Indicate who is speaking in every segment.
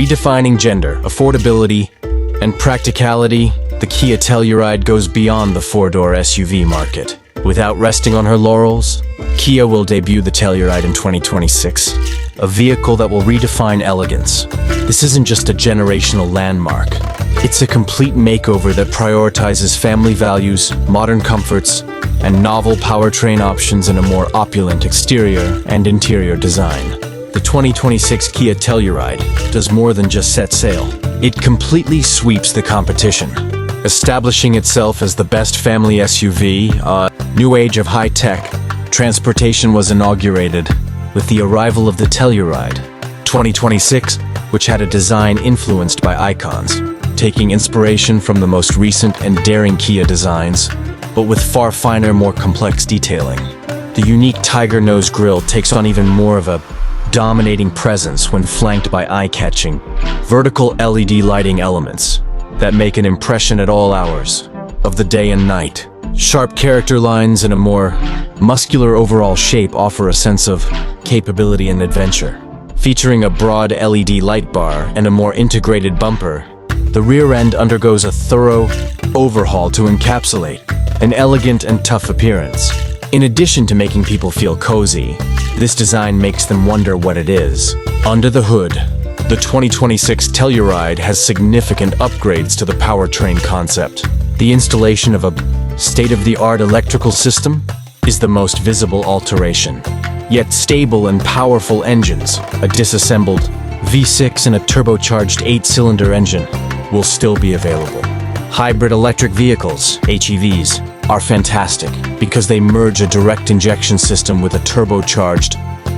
Speaker 1: Redefining gender, affordability, and practicality, the Kia Telluride goes beyond the four-door SUV market. Without resting on her laurels, Kia will debut the Telluride in 2026, a vehicle that will redefine elegance. This isn't just a generational landmark. It's a complete makeover that prioritizes family values, modern comforts, and novel powertrain options in a more opulent exterior and interior design. The 2026 Kia Telluride does more than just set sail. It completely sweeps the competition, establishing itself as the best family SUV. New age of high-tech transportation was inaugurated with the arrival of the Telluride 2026, which had a design influenced by icons, taking inspiration from the most recent and daring Kia designs, but with far finer, more complex detailing. The unique tiger nose grille takes on even more of a dominating presence when flanked by eye-catching, vertical LED lighting elements that make an impression at all hours of the day and night. Sharp character lines and a more muscular overall shape offer a sense of capability and adventure. Featuring a broad LED light bar and a more integrated bumper, the rear end undergoes a thorough overhaul to encapsulate an elegant and tough appearance. In addition to making people feel cozy, this design makes them wonder what it is. Under the hood, the 2026 Telluride has significant upgrades to the powertrain concept. The installation of a state-of-the-art electrical system is the most visible alteration. Yet stable and powerful engines, a disassembled V6 and a turbocharged 8-cylinder engine, will still be available. Hybrid electric vehicles, HEVs, are fantastic because they merge a direct injection system with a turbocharged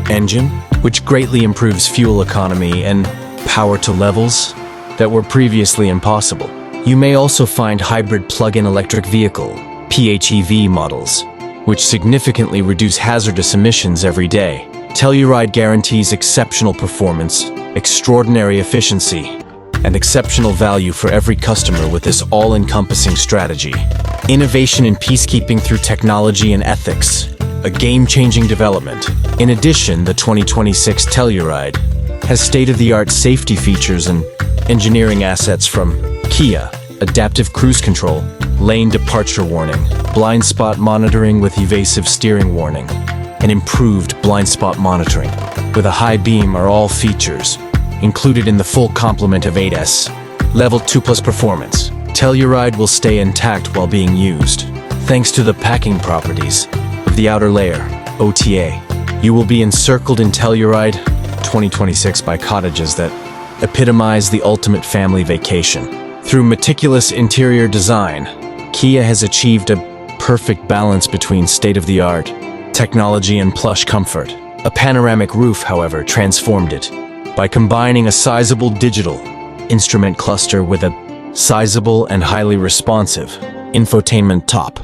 Speaker 1: engine, which greatly improves fuel economy and power to levels that were previously impossible. You may also find hybrid plug-in electric vehicle, PHEV models, which significantly reduce hazardous emissions every day. Telluride guarantees exceptional performance, extraordinary efficiency, and exceptional value for every customer with this all-encompassing strategy. Innovation in peacekeeping through technology and ethics, a game-changing development. In addition, the 2026 Telluride has state-of-the-art safety features and engineering assets from Kia: adaptive cruise control, lane departure warning, blind spot monitoring with evasive steering warning, and improved blind spot monitoring with a high beam are all features included in the full complement of ADAS Level 2+ performance. Telluride will stay intact while being used, thanks to the packing properties of the outer layer, OTA. You will be encircled in Telluride 2026 by cottages that epitomize the ultimate family vacation. Through meticulous interior design, Kia has achieved a perfect balance between state-of-the-art technology and plush comfort. A panoramic roof, however, transformed it by combining a sizable digital instrument cluster with a sizable and highly responsive infotainment top.